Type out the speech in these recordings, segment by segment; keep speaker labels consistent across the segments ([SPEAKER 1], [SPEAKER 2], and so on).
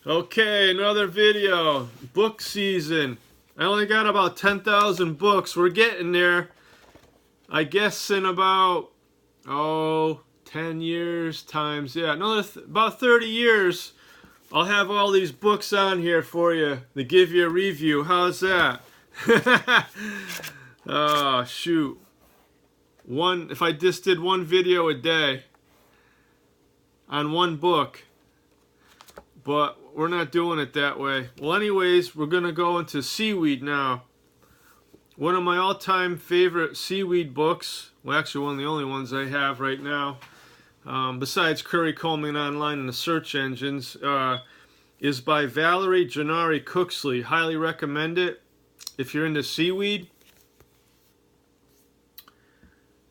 [SPEAKER 1] Okay, another video. Book season. I only got about 10,000 books. We're getting there. I guess in about, 10 years times, yeah, another about 30 years, I'll have all these books on here for you to give you a review. How's that? Oh, shoot. If I just did one video a day on one book, but we're not doing it that way. Well, anyways, we're going to go into Seaweed now. One of my all-time favorite Seaweed books, well, actually one of the only ones I have right now, besides Curry Combing Online in the search engines, is by Valerie Gennari Cooksley. Highly recommend it if you're into seaweed.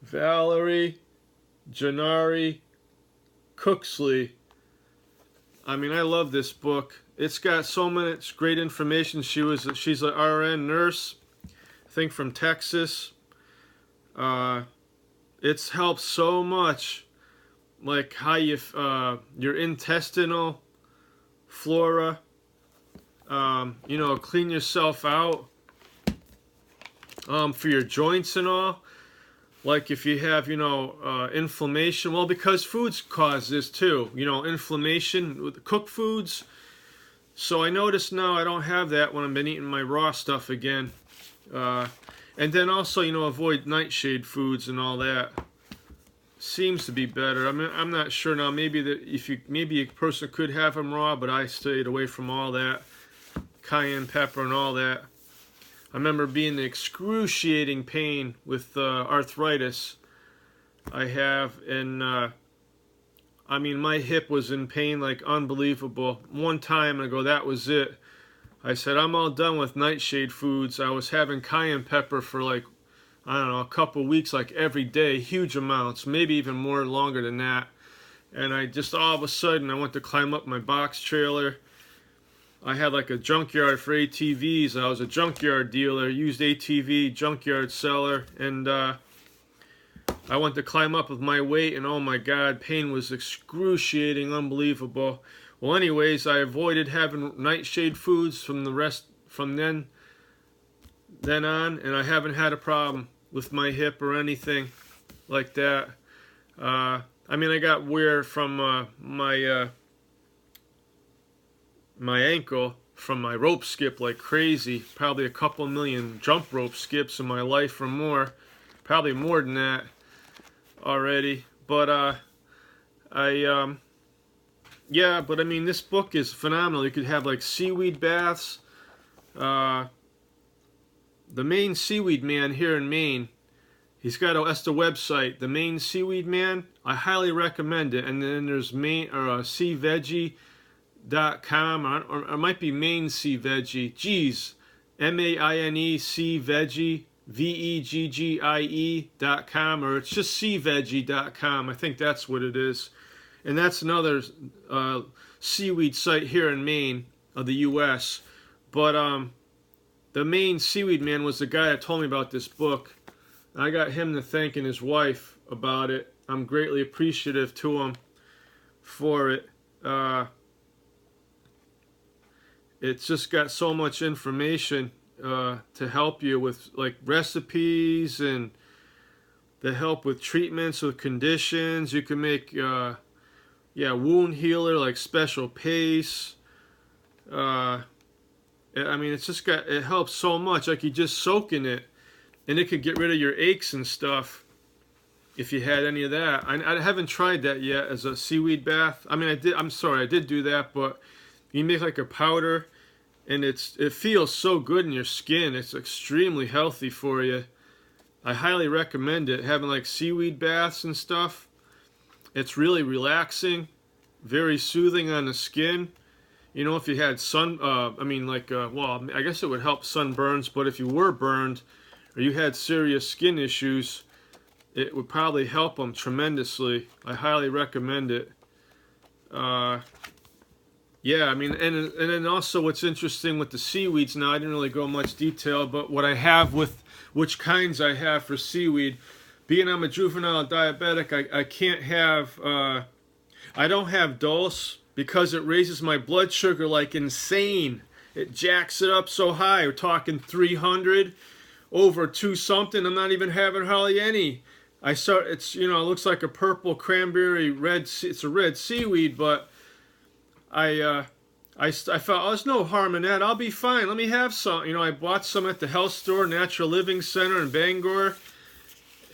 [SPEAKER 1] Valerie Gennari Cooksley. I mean, I love this book. It's got so much great information. She's an RN nurse, I think from Texas. It's helped so much, like how your intestinal flora, clean yourself out, for your joints and all. Like if you have, inflammation, well, because foods cause this too, inflammation with cooked foods. So I notice now I don't have that when I've been eating my raw stuff again. And then also, avoid nightshade foods and all that. Seems to be better. I mean, I'm not sure now. Maybe a person could have them raw, but I stayed away from all that. Cayenne pepper and all that. I remember being in excruciating pain with arthritis I have, and my hip was in pain like unbelievable. One time I go, that was it. I said, I'm all done with nightshade foods. I was having cayenne pepper for like, I don't know, a couple weeks, like every day, huge amounts, maybe even more longer than that. And I just all of a sudden, I went to climb up my box trailer. I had like a junkyard for ATVs. I was a junkyard dealer, used ATV, junkyard seller, and I went to climb up with my weight, and oh my God, pain was excruciating, unbelievable. Well, anyways, I avoided having nightshade foods from then on, and I haven't had a problem with my hip or anything like that. I got wear from my ankle from my rope skip like crazy. Probably a couple million jump rope skips in my life or more. Probably more than that already. But this book is phenomenal. You could have like seaweed baths. The Maine Seaweed Man here in Maine, that's the website, the Maine Seaweed Man. I highly recommend it. And then there's SeaVeggie.com, or it might be Maine Sea Veggie. Geez, MAINE Sea Veggie, VEGGIE.com, or it's just SeaVeggie.com. I think that's what it is. And that's another seaweed site here in Maine, of the U.S. But the Maine Seaweed Man was the guy that told me about this book. I got him to thank and his wife about it. I'm greatly appreciative to him for it. It's just got so much information to help you with like recipes and to help with treatments with conditions. You can make wound healer, like special paste. It helps so much. Like you just soak in it, and it could get rid of your aches and stuff if you had any of that. I haven't tried that yet as a seaweed bath. I did do that, but you make like a powder, and it feels so good in your skin. It's extremely healthy for you. I highly recommend it. Having like seaweed baths and stuff. It's really relaxing, very soothing on the skin. If you had I guess it would help sunburns, but if you were burned or you had serious skin issues, it would probably help them tremendously. I highly recommend it. And then also what's interesting with the seaweeds, now I didn't really go much detail, but what I have with which kinds I have for seaweed, being I'm a juvenile diabetic, I can't have, I don't have dulse, because it raises my blood sugar like insane. It jacks it up so high. We're talking 300 over 2 something. I'm not even having hardly any. It's, you know, it looks like a purple cranberry red. It's a red seaweed, but I felt, oh, there's no harm in that. I'll be fine. Let me have some. You know, I bought some at the health store, Natural Living Center in Bangor,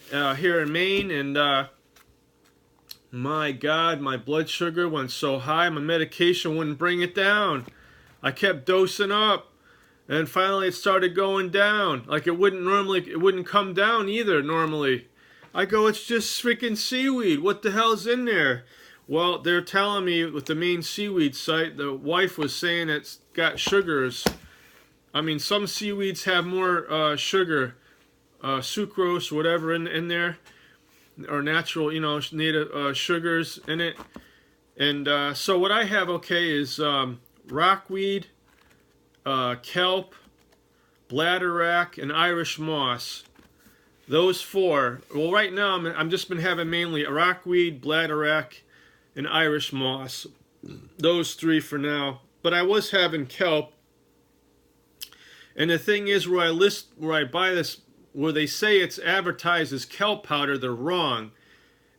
[SPEAKER 1] here in Maine, and my God, my blood sugar went so high, my medication wouldn't bring it down. I kept dosing up, and finally it started going down. Like it wouldn't come down either normally. I go, it's just freaking seaweed. What the hell's in there? Well, they're telling me with the main seaweed site, the wife was saying it's got sugars. I mean, some seaweeds have more sugar, sucrose, whatever in there, or natural, you know, native sugars in it. And so what I have, okay, is rockweed, kelp, bladderwrack, and Irish moss. Those 4. Well, right now I'm just been having mainly rockweed, bladderwrack, and Irish moss. Those 3 for now. But I was having kelp. And the thing is, where I buy this, where they say it's advertised as kelp powder, they're wrong.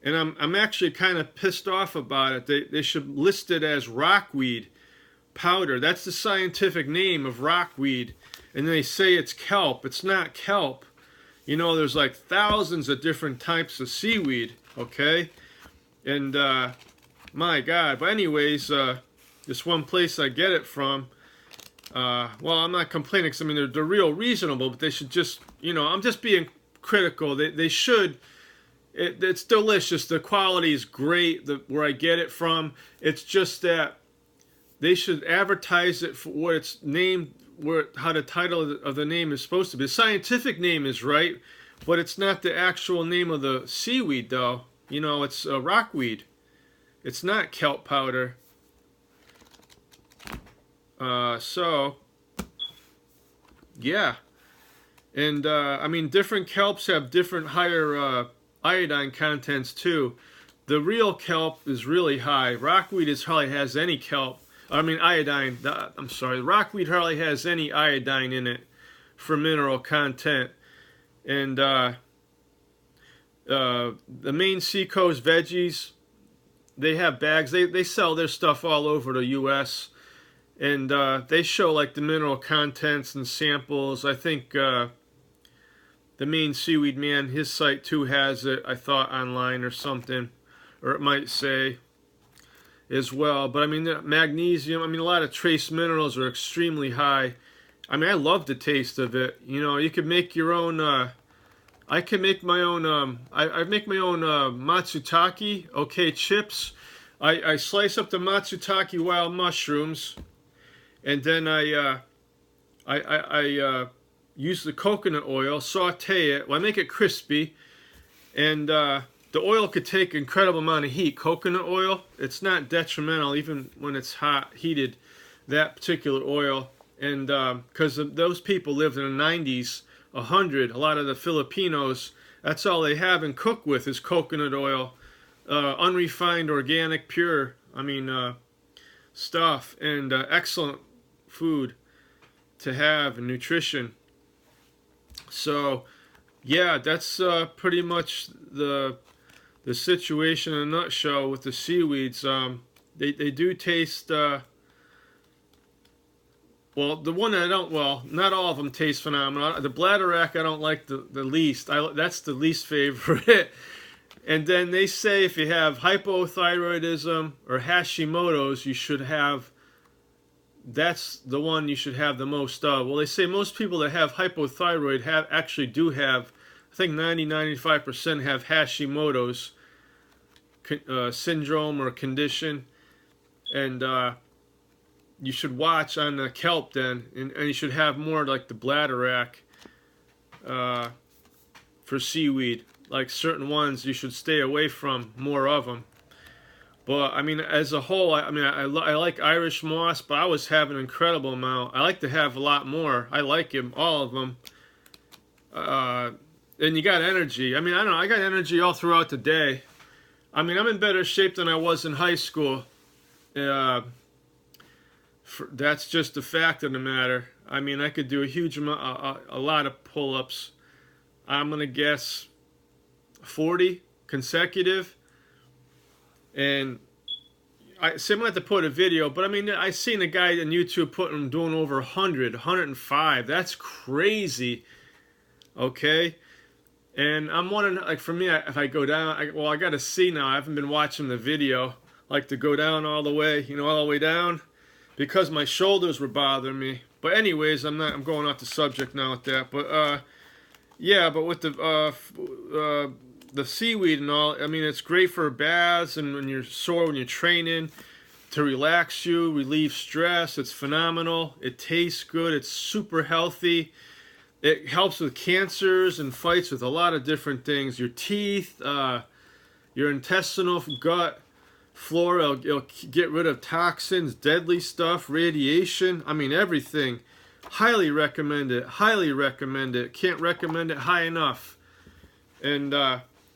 [SPEAKER 1] And I'm actually kind of pissed off about it. They should list it as rockweed powder. That's the scientific name of rockweed. And they say it's kelp. It's not kelp. You know, there's like thousands of different types of seaweed, okay? And, my God. But anyways, this one place I get it from, well, I'm not complaining, because, I mean, they're real reasonable, but they should just, you know, I'm just being critical. They should, it's delicious. The quality is great, where I get it from. It's just that they should advertise it for what it's named, how the title of the name is supposed to be. The scientific name is right, but it's not the actual name of the seaweed, though. You know, it's rockweed. It's not kelp powder. So, yeah. And, I mean, different kelps have different higher iodine contents, too. The real kelp is really high. Rockweed hardly has any kelp. I mean, iodine. I'm sorry. Rockweed hardly has any iodine in it for mineral content. And the main Seacoast veggies, they have bags. They sell their stuff all over the U.S. And they show like the mineral contents and samples. I think the main Seaweed Man, his site too has it, I thought, online or something. Or it might say as well. But I mean, the magnesium, I mean, a lot of trace minerals are extremely high. I mean, I love the taste of it. You know, you could make your own, I can make my own, I make my own matsutake, okay, chips. I slice up the matsutake wild mushrooms, and then I use the coconut oil, saute it, well, I make it crispy, and the oil could take an incredible amount of heat. Coconut oil, it's not detrimental even when it's hot, heated, that particular oil. And because those people lived in the 90s, 100, a lot of the Filipinos, that's all they have and cook with is coconut oil. Unrefined, organic, pure, I mean, stuff. And excellent food to have and nutrition. So, yeah, that's pretty much the situation in a nutshell with the seaweeds. They do taste, well, the one that I don't, well, not all of them taste phenomenal. The bladderwrack I don't like the least. That's the least favorite. And then they say if you have hypothyroidism or Hashimoto's, you should have, that's the one you should have the most of. Well, they say most people that have hypothyroid actually do have, I think 90-95% have Hashimoto's syndrome or condition. And you should watch on the kelp then, and you should have more like the bladderwrack for seaweed. Like certain ones you should stay away from, more of them. But I mean, as a whole, I like Irish moss, but I was having an incredible amount. I like to have a lot more. I like them, all of them. And you got energy. I mean, I don't know, I got energy all throughout the day. I mean, I'm in better shape than I was in high school. Uh, that's just the fact of the matter. I mean, I could do a huge amount, a lot of pull-ups. I'm gonna guess 40 consecutive, and I'm gonna have to put a video. But I mean, I seen a guy on YouTube doing over 100, 105. That's crazy. Okay. And I'm wondering, like, for me, if I go down, I got to see now. I haven't been watching the video, like to go down all the way, all the way down, because my shoulders were bothering me. But anyways, I'm going off the subject now with that. But yeah, but with the seaweed and all, I mean, it's great for baths and when you're sore, when you're training, to relax you, relieve stress. It's phenomenal. It tastes good. It's super healthy. It helps with cancers and fights with a lot of different things. Your teeth, your intestinal gut flora. It'll get rid of toxins, deadly stuff, radiation. I mean, everything. Highly recommend it. Highly recommend it. Can't recommend it high enough. And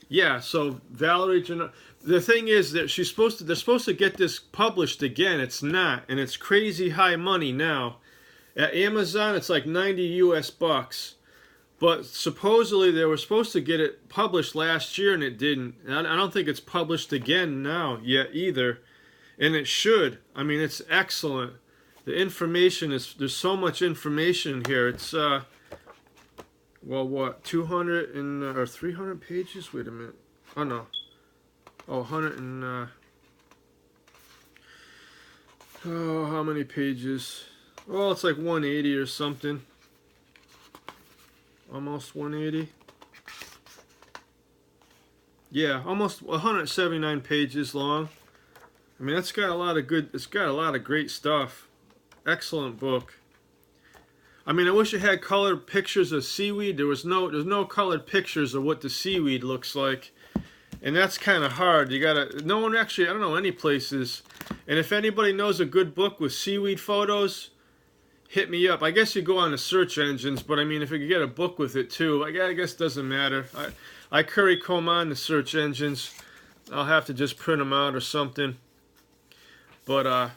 [SPEAKER 1] yeah, so Valerie Gennari. The thing is that they're supposed to get this published again. It's not, and it's crazy high money now. At Amazon, it's like 90 US bucks. But supposedly they were supposed to get it published last year and it didn't. And I don't think it's published again now yet either. And it should. I mean, it's excellent. The information there's so much information here. It's, well, what, 200 or 300 pages? Wait a minute. Oh, no. Oh, 100 and, oh, how many pages? Well, it's like 180 or something. Almost 180. Yeah, almost 179 pages long. I mean, it's got a lot of great stuff. Excellent book. I mean, I wish it had colored pictures of seaweed. There's no colored pictures of what the seaweed looks like. And that's kind of hard. I don't know any places. And if anybody knows a good book with seaweed photos, hit me up. I guess you go on the search engines, but I mean, if you could get a book with it too, I guess it doesn't matter. I curry comb on the search engines. I'll have to just print them out or something. But,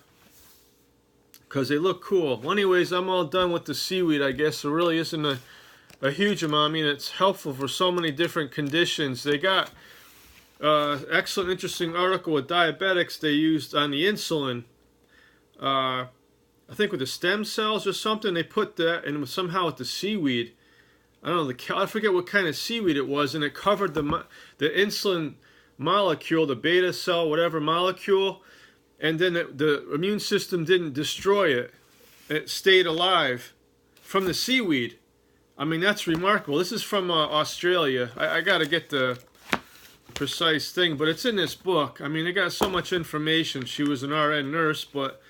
[SPEAKER 1] because they look cool. Well, anyways, I'm all done with the seaweed, I guess. There really isn't a huge amount. I mean, it's helpful for so many different conditions. They got excellent, interesting article with diabetics they used on the insulin. I think with the stem cells or something, they put that, and somehow with the seaweed, I don't know, I forget what kind of seaweed it was, and it covered the insulin molecule, the beta cell, whatever molecule, and then the immune system didn't destroy it. It stayed alive from the seaweed. I mean, that's remarkable. This is from Australia. I got to get the precise thing, but it's in this book. I mean, they got so much information. She was an RN nurse, but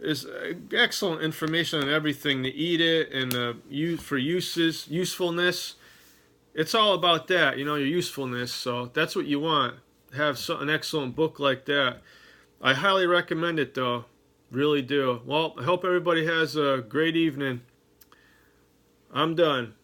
[SPEAKER 1] there's excellent information on everything, to eat it and usefulness. It's all about that, your usefulness. So that's what you want. Have an excellent book like that. I highly recommend it, though. Really do. Well, I hope everybody has a great evening. I'm done.